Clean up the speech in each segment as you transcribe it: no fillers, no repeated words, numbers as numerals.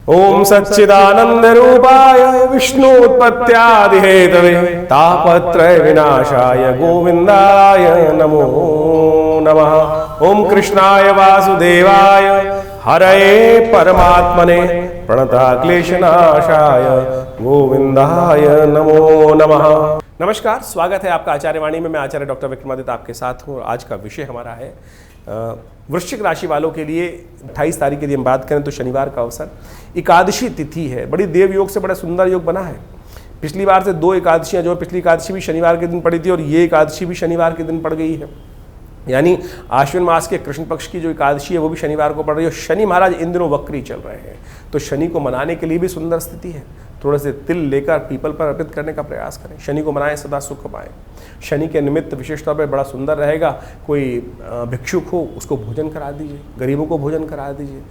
ओम सच्चिदानंद रूपाय विष्णुत्पत्त्यादिहेतवे तापत्रय विनाशाय गोविंदाय नमो नमः। ओम कृष्णाय वासुदेवाय हरये परमात्मने प्रणतक्लेशनाशाय गोविंदाय नमो नमः। नमस्कार, स्वागत है आपका आचार्य वाणी में। मैं आचार्य डॉक्टर विक्रमादित्य आपके साथ हूँ। आज का विषय हमारा है वृश्चिक राशि वालों के लिए 28 तारीख के लिए हम बात करें तो शनिवार का अवसर, एकादशी तिथि है। बड़ी देव योग से बड़ा सुंदर योग बना है। पिछली बार से 2 एकादशियां, जो पिछली एकादशी भी शनिवार के दिन पड़ी थी और ये एकादशी भी शनिवार के दिन पड़ गई है। यानी आश्विन मास के कृष्ण पक्ष की जो एकादशी है वो भी शनिवार को पड़ रही है। शनि महाराज इन दिनों वक्री चल रहे हैं, तो शनि को मनाने के लिए भी सुंदर स्थिति है। थोड़े से तिल लेकर पीपल पर अर्पित करने का प्रयास करें। शनि को मनाएं, सदा सुख पाएं। शनि के निमित्त विशेष तौर पर बड़ा सुंदर रहेगा। कोई भिक्षुक हो उसको भोजन करा दीजिए, गरीबों को भोजन करा दीजिए।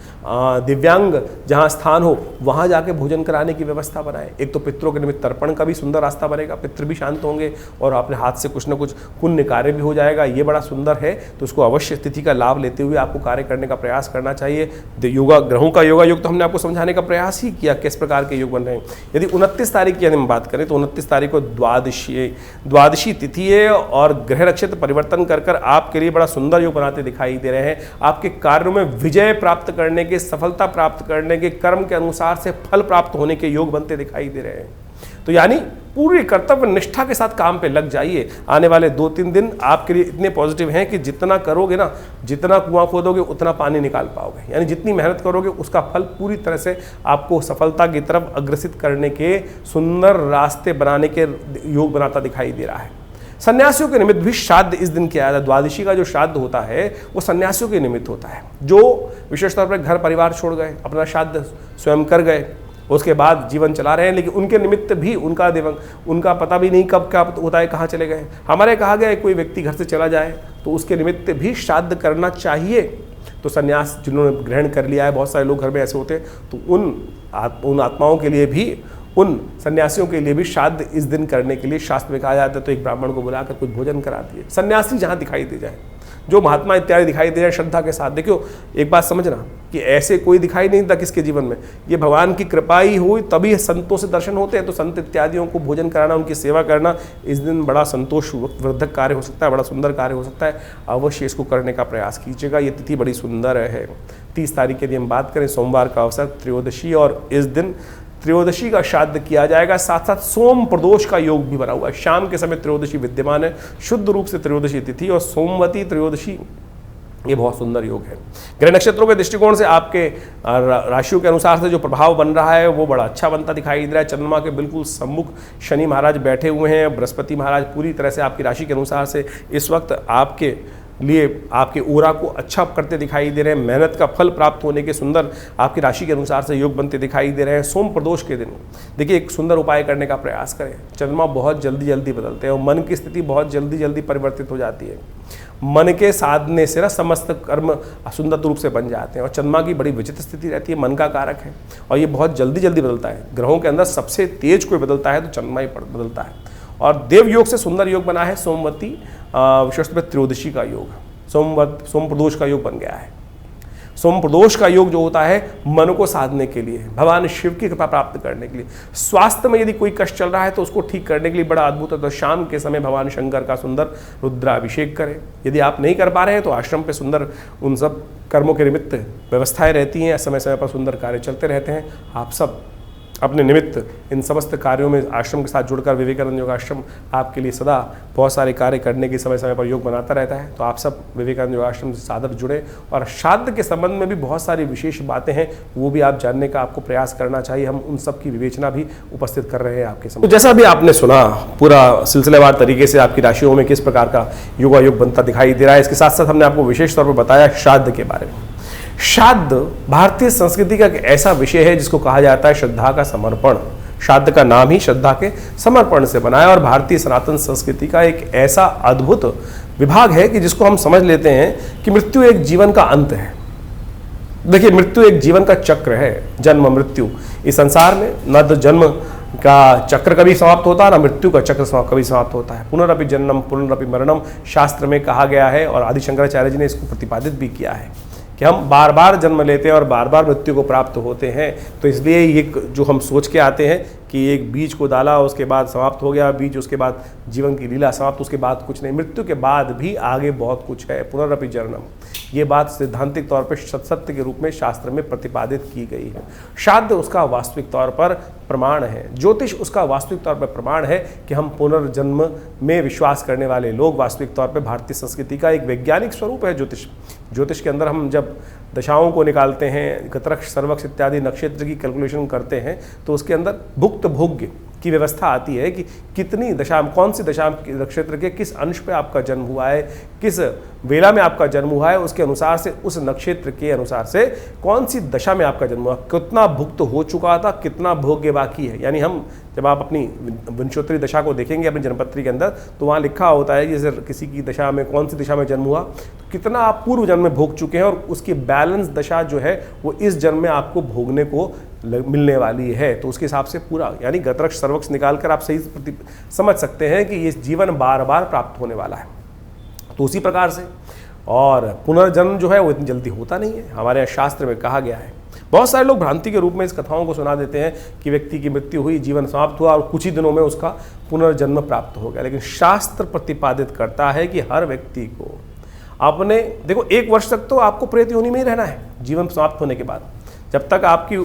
दिव्यांग जहाँ स्थान हो वहाँ जाके भोजन कराने की व्यवस्था बनाएं। एक तो पितरों के निमित्त तर्पण का भी सुंदर रास्ता बनेगा, पितृ भी शांत होंगे और अपने हाथ से कुछ न कुछ पुण्य कार्य भी हो जाएगा। ये बड़ा सुंदर है, तो उसको अवश्य तिथि का लाभ लेते हुए आपको कार्य करने का प्रयास करना चाहिए। योगा ग्रहों का योगा योग तो हमने आपको समझाने का प्रयास ही किया, किस प्रकार के योग बन रहे हैं। यदि 29 तारीख की हम बात करें तो 29 तारीख को द्वादशी तिथि है और ग्रह नक्षत्र परिवर्तन कर आपके लिए बड़ा सुंदर योग बनाते दिखाई दे रहे हैं। आपके कार्यों में विजय प्राप्त करने के, सफलता प्राप्त करने के, कर्म के अनुसार से फल प्राप्त होने के योग बनते दिखाई दे रहे हैं। तो यानी पूरी कर्तव्य निष्ठा के साथ काम पे लग जाइए। आने वाले 2-3 दिन आपके लिए इतने पॉजिटिव हैं कि जितना करोगे ना, जितना कुआं खोदोगे उतना पानी निकाल पाओगे। यानी जितनी मेहनत करोगे उसका फल पूरी तरह से आपको सफलता की तरफ अग्रसित करने के सुंदर रास्ते बनाने के योग बनाता दिखाई दे रहा है। सन्यासियों के निमित्त भी श्राद्ध इस दिन किया जाता है। द्वादशी का जो श्राद्ध होता है वो सन्यासियों के निमित्त होता है, जो विशेष तौर पर घर परिवार छोड़ गए, अपना श्राद्ध स्वयं कर गए, उसके बाद जीवन चला रहे हैं, लेकिन उनके निमित्त भी उनका पता भी नहीं कब क्या होता है, कहाँ चले गए। हमारे कहा गया है कोई व्यक्ति घर से चला जाए तो उसके निमित्त भी श्राद्ध करना चाहिए। तो सन्यास जिन्होंने ग्रहण कर लिया है, बहुत सारे लोग घर में ऐसे होते हैं, तो उन आत्माओं के लिए भी, उन सन्यासियों के लिए भी श्राद्ध इस दिन करने के लिए शास्त्र में कहा जाता है। तो एक ब्राह्मण को बुलाकर कुछ भोजन करा दिए। सन्यासी जहाँ दिखाई दे जाए, जो महात्मा इत्यादि दिखाई दे जाए, श्रद्धा के साथ। देखो एक बात समझना कि ऐसे कोई दिखाई नहीं था किसके जीवन में, ये भगवान की कृपा ही हुई तभी संतों से दर्शन होते हैं। तो संत इत्यादियों को भोजन कराना, उनकी सेवा करना इस दिन बड़ा संतोष वर्धक कार्य हो सकता है, बड़ा सुंदर कार्य हो सकता है। अवश्य इसको करने का प्रयास कीजिएगा। ये तिथि बड़ी सुंदर है। 30 तारीख के लिए हम बात करें, सोमवार का अवसर, त्रयोदशी, और इस दिन त्रयोदशी का श्राद्ध किया जाएगा। साथ साथ सोम प्रदोष का योग भी बना हुआ है। शाम के समय त्रयोदशी विद्यमान है, शुद्ध रूप से त्रयोदशी तिथि और सोमवती त्रयोदशी, ये बहुत सुंदर योग है। ग्रह नक्षत्रों के दृष्टिकोण से आपके राशियों के अनुसार से जो प्रभाव बन रहा है वो बड़ा अच्छा बनता दिखाई दे रहा है। चंद्रमा के बिल्कुल सम्मुख शनि महाराज बैठे हुए हैं। बृहस्पति महाराज पूरी तरह से आपकी राशि के अनुसार से इस वक्त आपके लिए आपके ऊरा को अच्छा करते दिखाई दे रहे हैं। मेहनत का फल प्राप्त होने के सुंदर आपकी राशि के अनुसार से योग बनते दिखाई दे रहे हैं। सोम प्रदोष के दिन देखिए एक सुंदर उपाय करने का प्रयास करें। चंद्रमा बहुत जल्दी बदलते हैं और मन की स्थिति बहुत जल्दी परिवर्तित हो जाती है। मन के साधने से ना समस्त कर्म सुंदर रूप से बन जाते हैं। और चंद्रमा की बड़ी विचित्र स्थिति रहती है, मन का कारक है और ये बहुत जल्दी बदलता है। ग्रहों के अंदर सबसे तेज कोई बदलता है तो चंद्रमा ही बदलता है। और देव योग से सुंदर योग बना है सोमवती, विशेष में त्रयोदशी का योग, सोम प्रदोष का योग बन गया है। सोम प्रदोष का योग जो होता है मन को साधने के लिए, भगवान शिव की कृपा प्राप्त करने के लिए, स्वास्थ्य में यदि कोई कष्ट चल रहा है तो उसको ठीक करने के लिए बड़ा अद्भुत है। तो शाम के समय भगवान शंकर का सुंदर रुद्राभिषेक करें। यदि आप नहीं कर पा रहे हैं तो आश्रम पे सुंदर उन सब कर्मों के निमित्त व्यवस्थाएं रहती हैं, समय समय पर सुंदर कार्य चलते रहते हैं। आप सब अपने निमित्त इन समस्त कार्यों में आश्रम के साथ जुड़कर, विवेकानंद योगाश्रम आपके लिए सदा बहुत सारे कार्य करने की समय समय पर योग बनाता रहता है। तो आप सब विवेकानंद योगाश्रम से सादर जुड़े। और श्राद्ध के संबंध में भी बहुत सारी विशेष बातें हैं, वो भी आप जानने का आपको प्रयास करना चाहिए। हम उन सब की विवेचना भी उपस्थित कर रहे हैं आपके सामने। तो जैसा भी आपने सुना, पूरा सिलसिलेवार तरीके से आपकी राशियों में किस प्रकार का योगा योग बनता दिखाई दे रहा है। इसके साथ साथ हमने आपको विशेष तौर पर बताया श्राद्ध के बारे में। श्राद्ध भारतीय संस्कृति का एक ऐसा विषय है जिसको कहा जाता है श्रद्धा का समर्पण। श्राद्ध का नाम ही श्रद्धा के समर्पण से बना है और भारतीय सनातन संस्कृति का एक ऐसा अद्भुत विभाग है कि जिसको हम समझ लेते हैं कि मृत्यु एक जीवन का अंत है। देखिए, मृत्यु एक जीवन का चक्र है, जन्म मृत्यु। इस संसार में न तो जन्म का चक्र कभी समाप्त होता है, ना मृत्यु का चक्र कभी समाप्त होता है। पुनरपि जन्म पुनरपि मरणम शास्त्र में कहा गया है और आदि शंकराचार्य जी ने इसको प्रतिपादित भी किया है कि हम बार बार जन्म लेते हैं और बार बार मृत्यु को प्राप्त होते हैं। तो इसलिए ये जो हम सोच के आते हैं कि एक बीज को डाला, उसके बाद समाप्त हो गया बीज, उसके बाद जीवन की लीला समाप्त, उसके बाद कुछ नहीं, मृत्यु के बाद भी आगे बहुत कुछ है, पुनरपि जननम। ये बात सैद्धांतिक तौर पर सत्य के रूप में शास्त्र में प्रतिपादित की गई है। श्राद्ध उसका वास्तविक तौर पर प्रमाण है, ज्योतिष उसका वास्तविक तौर पर प्रमाण है कि हम पुनर्जन्म में विश्वास करने वाले लोग वास्तविक तौर पर भारतीय संस्कृति का एक वैज्ञानिक स्वरूप है ज्योतिष। ज्योतिष के अंदर हम जब दशाओं को निकालते हैं, गतरक्ष सर्वक्ष इत्यादि नक्षत्र की कैलकुलेशन करते हैं, तो उसके अंदर भुक्त भोग्य की व्यवस्था आती है कि कितनी दशा, कौन सी दशा नक्षत्र के किस अंश पे आपका जन्म हुआ है, किस वेला में आपका जन्म हुआ है, उसके अनुसार से उस नक्षत्र के अनुसार से कौन सी दशा में आपका जन्म हुआ, कितना भुक्त हो चुका था, कितना भोग्य बाकी है। यानी हम जब आप अपनी विंशोत्तरी दशा को देखेंगे अपनी जन्मपत्री के अंदर, तो वहाँ लिखा होता है जैसे किसी की दशा में कौन सी दशा में जन्म हुआ, तो कितना आप पूर्व जन्म में भोग चुके हैं और उसकी बैलेंस दशा जो है वो इस जन्म में आपको भोगने को मिलने वाली है। तो उसके हिसाब से पूरा यानी गतरक्ष सर्वक्ष निकालकर आप सही समझ सकते हैं कि ये जीवन बार बार प्राप्त होने वाला है। तो उसी प्रकार से और पुनर्जन्म जो है वो इतनी जल्दी होता नहीं है, हमारे यहाँ शास्त्र में कहा गया है। बहुत सारे लोग भ्रांति के रूप में इस कथाओं को सुना देते हैं कि व्यक्ति की मृत्यु हुई, जीवन समाप्त हुआ और कुछ ही दिनों में उसका पुनर्जन्म प्राप्त हो गया। लेकिन शास्त्र प्रतिपादित करता है कि हर व्यक्ति को अपने, देखो 1 वर्ष तक तो आपको प्रेत योनि में ही रहना है जीवन समाप्त होने के बाद। जब तक आपकी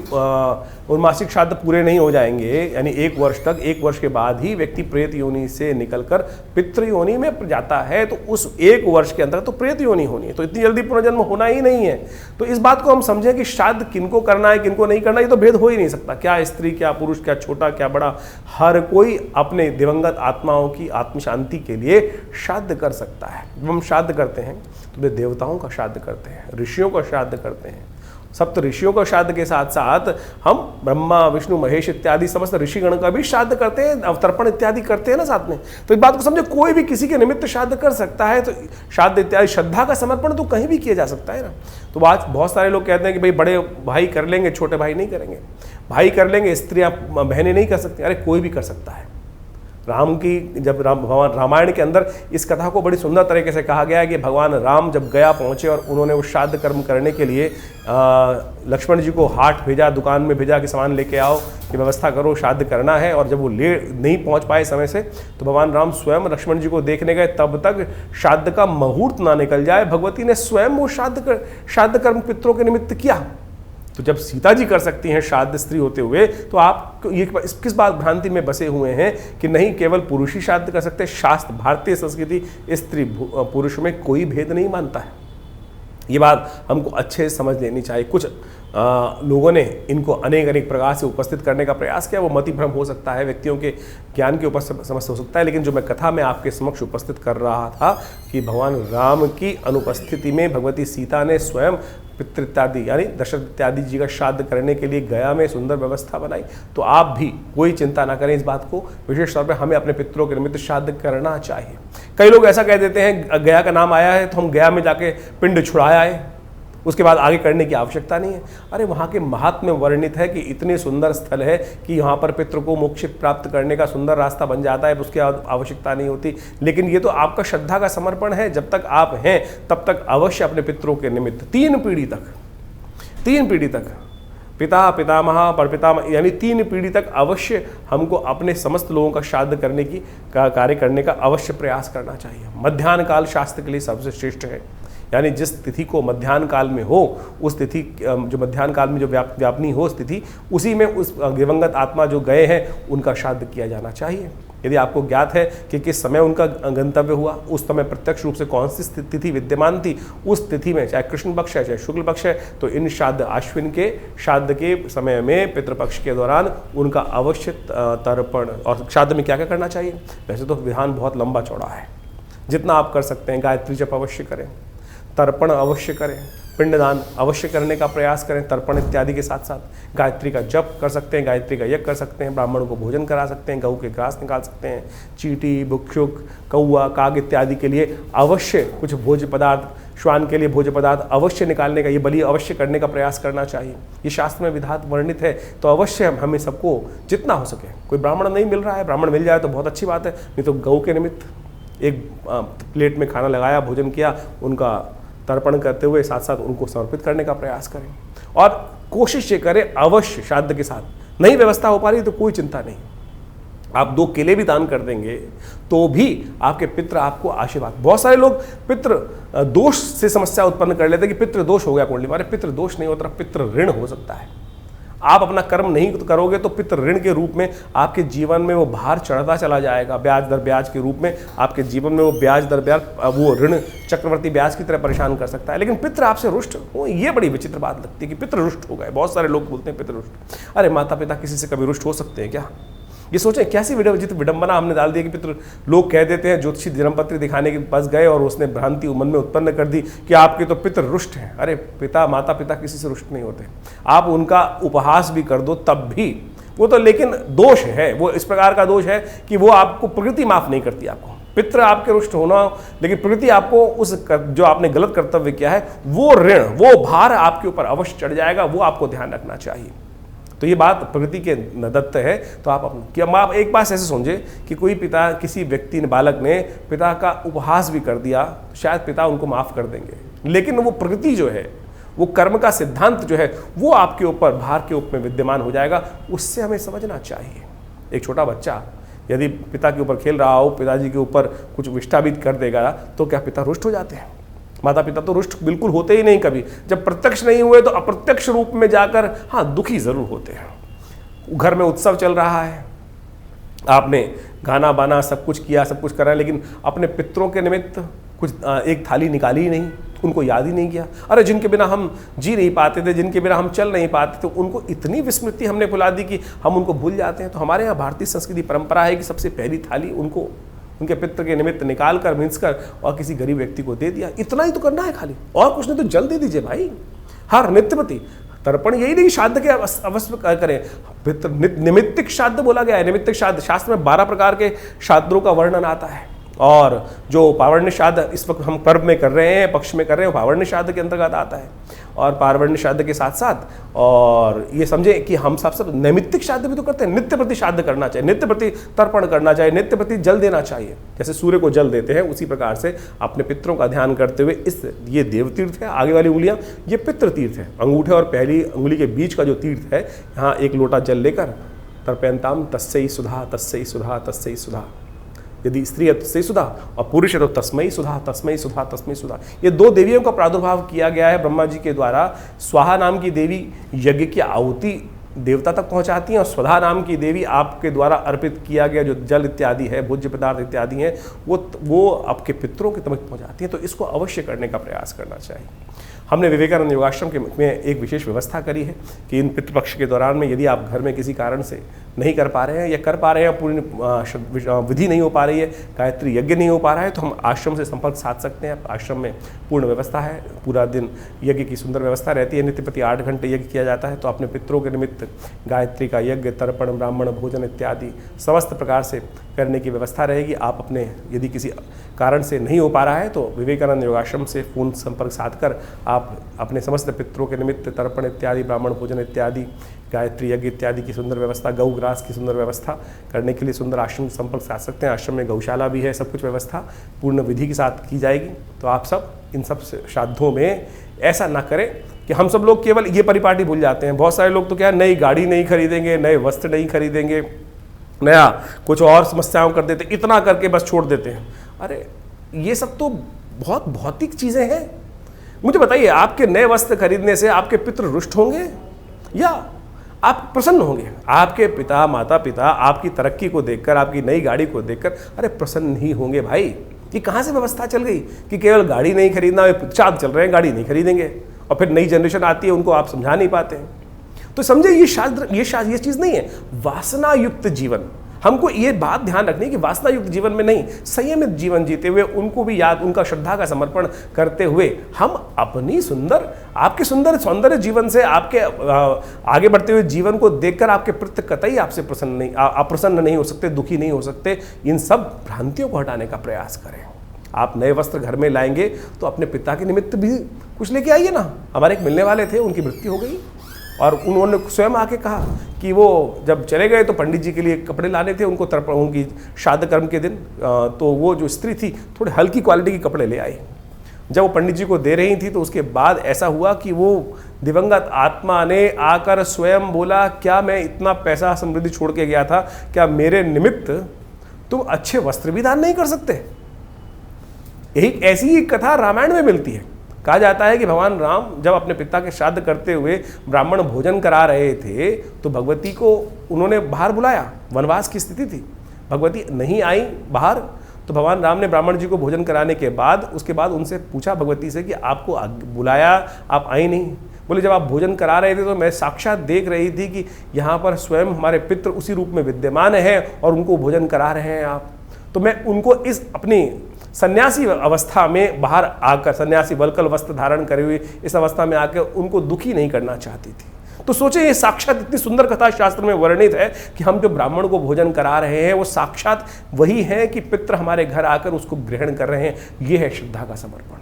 उन्मासिक श्राद्ध पूरे नहीं हो जाएंगे, यानी 1 वर्ष तक, 1 वर्ष के बाद ही व्यक्ति प्रेत योनि से निकलकर पितृ योनि में जाता है। तो उस 1 वर्ष के अंदर तो प्रेत योनि होनी है, तो इतनी जल्दी पुनर्जन्म होना ही नहीं है। तो इस बात को हम समझें कि श्राद्ध किनको करना है किनको नहीं करना, ये तो भेद हो ही नहीं सकता। क्या स्त्री, क्या पुरुष, क्या छोटा, क्या बड़ा, हर कोई अपने दिवंगत आत्माओं की आत्म शांति के लिए श्राद्ध कर सकता है। जब हम श्राद्ध करते हैं तो वे देवताओं का श्राद्ध करते हैं, ऋषियों का श्राद्ध करते हैं। सप्त ऋषियों का श्राद्ध के साथ साथ हम ब्रह्मा, विष्णु, महेश इत्यादि समस्त ऋषिगण का भी श्राद्ध करते हैं, अवतर्पण इत्यादि करते हैं ना साथ में। तो इस बात को समझे, कोई भी किसी के निमित्त श्राद्ध कर सकता है। तो श्राद्ध इत्यादि श्रद्धा का समर्पण तो कहीं भी किया जा सकता है ना। तो आज बहुत सारे लोग कहते हैं कि भाई बड़े भाई कर लेंगे, छोटे भाई नहीं करेंगे, भाई कर लेंगे, स्त्रियां बहनें नहीं कर सकती। अरे कोई भी कर सकता है। राम की जब भगवान रामायण के अंदर इस कथा को बड़ी सुंदर तरीके से कहा गया है कि भगवान राम जब गया पहुँचे और उन्होंने वो श्राद्ध कर्म करने के लिए लक्ष्मण जी को हाट भेजा, दुकान में भेजा कि सामान लेके आओ, कि व्यवस्था करो, श्राद्ध करना है। और जब वो नहीं पहुँच पाए समय से, तो भगवान राम स्वयं लक्ष्मण जी को देखने गए, तब तक श्राद्ध का मुहूर्त ना निकल जाए, भगवती ने स्वयं वो श्राद्ध कर्म पितरों के निमित्त किया। तो जब सीता जी कर सकती हैं श्राद्ध स्त्री होते हुए, तो आप ये किस बात भ्रांति में बसे हुए हैं कि नहीं केवल पुरुष ही श्राद्ध कर सकते। शास्त्र, भारतीय संस्कृति स्त्री पुरुष में कोई भेद नहीं मानता है। ये बात हमको अच्छे से समझ लेनी चाहिए। कुछ लोगों ने इनको अनेक प्रकार से उपस्थित करने का प्रयास किया। वो मति भ्रम हो सकता है, व्यक्तियों के ज्ञान के ऊपर समस्या हो सकता है। लेकिन जो मैं कथा में आपके समक्ष उपस्थित कर रहा था कि भगवान राम की अनुपस्थिति में भगवती सीता ने स्वयं पितृ इत्यादि यानी दशरथ इत्यादि जी का श्राद्ध करने के लिए गया में सुंदर व्यवस्था बनाई। तो आप भी कोई चिंता ना करें इस बात को, विशेष तौर पे हमें अपने पितरों के निमित्त श्राद्ध करना चाहिए। कई लोग ऐसा कह देते हैं गया का नाम आया है तो हम गया में जाके पिंड छुड़ाया है, उसके बाद आगे करने की आवश्यकता नहीं है। अरे वहाँ के महात्म्य वर्णित है कि इतने सुंदर स्थल है कि यहाँ पर पितृ को मोक्ष प्राप्त करने का सुंदर रास्ता बन जाता है, उसकी आवश्यकता नहीं होती। लेकिन ये तो आपका श्रद्धा का समर्पण है। जब तक आप हैं तब तक अवश्य अपने पितरों के निमित्त 3 पीढ़ी तक पिता, पितामह, परपितामह यानी 3 पीढ़ी तक अवश्य हमको अपने समस्त लोगों का श्राद्ध करने की कार्य करने का अवश्य प्रयास करना चाहिए। मध्याह्न काल शास्त्र के लिए सबसे श्रेष्ठ है। यानी जिस तिथि को मध्याह्न काल में हो, उस तिथि जो मध्याह्न काल में जो व्यापनी हो उस तिथि, उसी में उस दिवंगत आत्मा जो गए हैं उनका श्राद्ध किया जाना चाहिए। यदि आपको ज्ञात है कि किस समय उनका गंतव्य हुआ, उस समय प्रत्यक्ष रूप से कौन सी तिथि विद्यमान थी, उस तिथि में चाहे कृष्ण पक्ष है चाहे शुक्ल पक्ष है, तो इन श्राद्ध आश्विन के श्राद्ध के समय में पितृपक्ष के दौरान उनका अवश्य तर्पण। और श्राद्ध में क्या क्या करना चाहिए, वैसे तो विधान बहुत लंबा चौड़ा है, जितना आप कर सकते हैं। गायत्री जप अवश्य करें, तर्पण अवश्य करें, पिंडदान अवश्य करने का प्रयास करें। तर्पण इत्यादि के साथ साथ गायत्री का जप कर सकते हैं, गायत्री का यज्ञ कर सकते हैं, ब्राह्मण को भोजन करा सकते हैं, गऊ के ग्रास निकाल सकते हैं, चींटी, भुक्षुक, कौआ, काग इत्यादि के लिए अवश्य कुछ भोज्य पदार्थ, श्वान के लिए भोज्य पदार्थ अवश्य निकालने का, ये बलि अवश्य करने का प्रयास करना चाहिए। ये शास्त्र में विधात वर्णित है। तो अवश्य हमें सबको जितना हो सके, कोई ब्राह्मण नहीं मिल रहा है, ब्राह्मण मिल जाए तो बहुत अच्छी बात है, नहीं तो गऊ के निमित्त एक प्लेट में खाना लगाया, भोजन किया, उनका तर्पण करते हुए साथ साथ उनको समर्पित करने का प्रयास करें। और कोशिश ये करें अवश्य श्राद्ध के साथ, नहीं व्यवस्था हो पा रही तो कोई चिंता नहीं, आप 2 केले भी दान कर देंगे तो भी आपके पितृ आपको आशीर्वाद। बहुत सारे लोग पितृ दोष से समस्या उत्पन्न कर लेते हैं कि पितृ दोष हो गया कुंडली में। अरे पितृ दोष नहीं होता, पितृ ऋण हो सकता है। आप अपना कर्म नहीं करोगे तो पितृ ऋण के रूप में आपके जीवन में वो भार चढ़ता चला जाएगा, ब्याज दर ब्याज के रूप में आपके जीवन में वो ब्याज दर ब्याज, वो ऋण चक्रवर्ती ब्याज की तरह परेशान कर सकता है। लेकिन पितृ आपसे रुष्ट हो, ये बड़ी विचित्र बात लगती है कि पितृ रुष्ट हो गए। बहुत सारे लोग बोलते हैं पितृ रुष्ट। अरे माता पिता किसी से कभी रुष्ट हो सकते हैं क्या? ये सोचें कैसी विडंबना हमने डाल दी कि पितृ, लोग कह देते हैं ज्योतिषी जन्मपत्री दिखाने के पास गए और उसने भ्रांति मन में उत्पन्न कर दी कि आपके तो पितृ रुष्ट हैं। अरे पिता माता पिता किसी से रुष्ट नहीं होते, आप उनका उपहास भी कर दो तब भी वो तो, लेकिन दोष है, वो इस प्रकार का दोष है कि वो आपको प्रकृति माफ नहीं करती। आपको पितृ आपके रुष्ट होना, लेकिन प्रकृति आपको उस जो आपने गलत कर्तव्य किया है वो ऋण, वो भार आपके ऊपर अवश्य चढ़ जाएगा, वो आपको ध्यान रखना चाहिए। तो ये बात प्रकृति के दत्त है। तो आप एक बात ऐसे समझे कि कोई पिता, किसी व्यक्ति ने, बालक ने पिता का उपहास भी कर दिया तो शायद पिता उनको माफ कर देंगे, लेकिन वो प्रकृति जो है, वो कर्म का सिद्धांत जो है वो आपके ऊपर भार के रूप में विद्यमान हो जाएगा। उससे हमें समझना चाहिए। एक छोटा बच्चा यदि पिता के ऊपर खेल रहा हो, पिताजी के ऊपर कुछ विष्टाबित कर देगा तो क्या पिता रुष्ट हो जाते हैं? माता पिता तो रुष्ट बिल्कुल होते ही नहीं। कभी जब प्रत्यक्ष नहीं हुए तो अप्रत्यक्ष रूप में जाकर हाँ दुखी जरूर होते हैं। घर में उत्सव चल रहा है, आपने गाना बाना सब कुछ किया, सब कुछ करा, लेकिन अपने पितरों के निमित्त कुछ एक थाली निकाली ही नहीं, उनको याद ही नहीं किया। अरे जिनके बिना हम जी नहीं पाते थे, जिनके बिना हम चल नहीं पाते थे, उनको इतनी विस्मृति हमने भुला दी कि हम उनको भूल जाते हैं। तो हमारे यहाँ भारतीय संस्कृति परंपरा है कि सबसे पहली थाली उनको, उनके पितृ के निमित्त निकाल कर, मिंस कर और किसी गरीब व्यक्ति को दे दिया। इतना ही तो करना है खाली, और कुछ नहीं तो जल दे दीजिए भाई। हर नित्यपति तर्पण यही नहीं श्राद्ध के अवश्य करें, पितृ निमित्तिक श्राद्ध बोला गया है। निमित्तिक श्राद्ध, शास्त्र में 12 प्रकार के श्राद्धों का वर्णन आता है। और जो पावर्ण्य श्राद्ध इस वक्त हम पर्व में कर रहे हैं, पक्ष में कर रहे हैं, वो पावर्ण्य श्राद्ध के अंतर्गत आता है। और पावर्ण्य श्राद्ध के साथ साथ और ये समझे कि हम सब नैमित्तिक श्राद्ध भी तो करते हैं। नित्य प्रति श्राद्ध करना चाहिए, नित्य प्रति तर्पण करना चाहिए, नित्य प्रति जल देना चाहिए। जैसे सूर्य को जल देते हैं उसी प्रकार से अपने पितरों का ध्यान करते हुए ये देव तीर्थ है, आगे वाली उंगलियां ये पितृ तीर्थ है। अंगूठे और पहली उंगली के बीच का जो तीर्थ है, यहाँ 1 लोटा जल लेकर तर्पयन्ताम तस्यै सुधा तस्यै सुधा तस्यै सुधा। यदि स्त्री है तो तस्मै सुधा और पुरुष है तो तस्मै सुधा तस्मै सुधा तस्मै सुधा। ये 2 देवियों का प्रादुर्भाव किया गया है ब्रह्मा जी के द्वारा। स्वाहा नाम की देवी यज्ञ की आहुति देवता तक पहुंचाती हैं और स्वधा नाम की देवी आपके द्वारा अर्पित किया गया जो जल इत्यादि है, भोज्य पदार्थ इत्यादि हैं, वो आपके पितरों के तक पहुंचाती हैं। तो इसको अवश्य करने का प्रयास करना चाहिए। हमने विवेकानंद योगाश्रम में एक विशेष व्यवस्था करी है कि इन पितृपक्ष के दौरान में यदि आप घर में किसी कारण से नहीं कर पा रहे हैं या कर पा रहे हैं, पूरी विधि नहीं हो पा रही है, गायत्री यज्ञ नहीं हो पा रहा है, तो हम आश्रम से संपर्क साध सकते हैं। आश्रम में पूर्ण व्यवस्था है, पूरा दिन यज्ञ की सुंदर व्यवस्था रहती है। नित्य प्रति 8 घंटे यज्ञ किया जाता है। तो अपने पितरों के निमित्त गायत्री का यज्ञ, तर्पण, ब्राह्मण भोजन इत्यादि समस्त प्रकार से करने की व्यवस्था रहेगी। आप अपने यदि किसी कारण से नहीं हो पा रहा है तो विवेकानंद योगाश्रम से फोन संपर्क साध कर आप अपने समस्त पितरों के निमित्त तर्पण इत्यादि, ब्राह्मण भोजन इत्यादि, गायत्री यज्ञ इत्यादि की सुंदर व्यवस्था, गौग्रास की सुंदर व्यवस्था करने के लिए सुंदर आश्रम संपर्क साध सकते हैं। आश्रम में गौशाला भी है, सब कुछ व्यवस्था पूर्ण विधि के साथ की जाएगी। तो आप सब इन सब श्राद्धों में ऐसा ना करें कि हम सब लोग केवल ये परिपाटी भूल जाते हैं। बहुत सारे लोग तो क्या नई गाड़ी नहीं खरीदेंगे, नए वस्त्र नहीं खरीदेंगे, नया कुछ और समस्याओं कर देते, इतना करके बस छोड़ देते हैं। अरे ये सब तो बहुत भौतिक चीज़ें हैं। मुझे बताइए, आपके नए वस्त्र खरीदने से आपके पितृ रुष्ट होंगे या आप प्रसन्न होंगे? आपके पिता माता पिता आपकी तरक्की को देखकर, आपकी नई गाड़ी को देखकर अरे प्रसन्न ही होंगे भाई। ये कहाँ से व्यवस्था चल गई कि केवल गाड़ी नहीं खरीदना, चाँद चल रहे हैं गाड़ी नहीं खरीदेंगे, और फिर नई जनरेशन आती है उनको आप समझा नहीं पाते हैं। तो समझे ये चीज़ नहीं है। वासना युक्त जीवन, हमको ये बात ध्यान रखनी है कि वासना युक्त जीवन में नहीं, संयमित जीवन जीते हुए उनको भी याद, उनका श्रद्धा का समर्पण करते हुए हम अपनी आपके सुंदर सौंदर्य जीवन से, आपके आगे बढ़ते हुए जीवन को देखकर आपके प्रति कतई आपसे अप्रसन्न नहीं हो सकते, दुखी नहीं हो सकते। इन सब भ्रांतियों को हटाने का प्रयास करें। आप नए वस्त्र घर में लाएंगे तो अपने पिता के निमित्त भी कुछ लेके आइए ना। हमारे एक मिलने वाले थे, उनकी मृत्यु हो गई और उन्होंने स्वयं आके कहा कि वो जब चले गए तो पंडित जी के लिए कपड़े लाने थे उनको, तर्पण उनकी श्राद्ध कर्म के दिन, तो वो जो स्त्री थी थोड़ी हल्की क्वालिटी के कपड़े ले आई। जब वो पंडित जी को दे रही थी तो उसके बाद ऐसा हुआ कि वो दिवंगत आत्मा ने आकर स्वयं बोला, क्या मैं इतना पैसा समृद्धि छोड़ के गया था, क्या मेरे निमित्त तुम अच्छे वस्त्र भी दान नहीं कर सकते? यही ऐसी ही कथा रामायण में मिलती है। कहा जाता है कि भगवान राम जब अपने पिता के श्राद्ध करते हुए ब्राह्मण भोजन करा रहे थे तो भगवती को उन्होंने बाहर बुलाया, वनवास की स्थिति थी, भगवती नहीं आई बाहर, तो भगवान राम ने ब्राह्मण जी को भोजन कराने के बाद उसके बाद उनसे पूछा भगवती से कि आपको बुलाया, आप आई नहीं? बोले जब आप भोजन करा रहे थे तो मैं साक्षात देख रही थी कि यहाँ पर स्वयं हमारे पितृ उसी रूप में विद्यमान हैं और उनको भोजन करा रहे हैं आप, तो मैं उनको इस अपनी सन्यासी अवस्था में बाहर आकर, सन्यासी वल्कल वस्त्र धारण करे हुए इस अवस्था में आकर उनको दुखी नहीं करना चाहती थी। तो सोचे ये साक्षात इतनी सुंदर कथा शास्त्र में वर्णित है कि हम जो ब्राह्मण को भोजन करा रहे हैं वो साक्षात वही है कि पितृ हमारे घर आकर उसको ग्रहण कर रहे हैं। ये है श्रद्धा का समर्पण।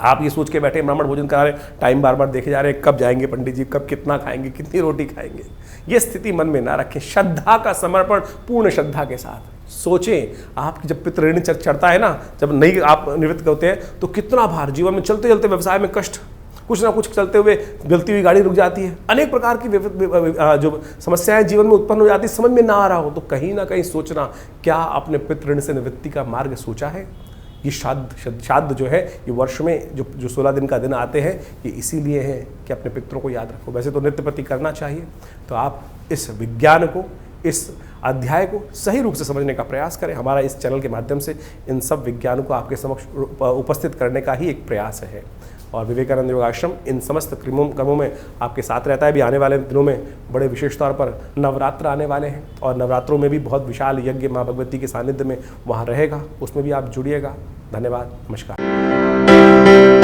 आप ये सोच के बैठे ब्राह्मण भोजन करा रहे, टाइम बार बार देखे जा रहे हैं, कब जाएंगे पंडित जी, कब कितना खाएंगे, कितनी रोटी खाएंगे, ये स्थिति मन में ना रखें। श्रद्धा का समर्पण पूर्ण श्रद्धा के साथ सोचें। आपकी जब पितृ ऋण चढ़ता है ना, जब नहीं आप निवृत्त होते हैं तो कितना भार, जीवन में चलते चलते व्यवसाय में कष्ट, कुछ ना कुछ चलते हुए गलती हुई गाड़ी रुक जाती है, अनेक प्रकार की जो समस्याएं जीवन में उत्पन्न हो जाती है, समझ में ना आ रहा हो तो कहीं ना कहीं सोचना, क्या आपने पितृ ऋण से निवृत्ति का मार्ग सोचा है? ये श्राद्ध जो है ये वर्ष में जो 16 दिन का दिन आते हैं ये इसीलिए है कि अपने पितरों को याद रखो। वैसे तो नित्य प्रति करना चाहिए, तो आप इस विज्ञान को, इस अध्याय को सही रूप से समझने का प्रयास करें। हमारा इस चैनल के माध्यम से इन सब विज्ञानों को आपके समक्ष उपस्थित करने का ही एक प्रयास है। और विवेकानंद योगाश्रम इन समस्त कर्मों में आपके साथ रहता है। भी आने वाले दिनों में बड़े विशेष तौर पर नवरात्र आने वाले हैं और नवरात्रों में भी बहुत विशाल यज्ञ माँ भगवती के सानिध्य में वहाँ रहेगा, उसमें भी आप जुड़िएगा। धन्यवाद, नमस्कार।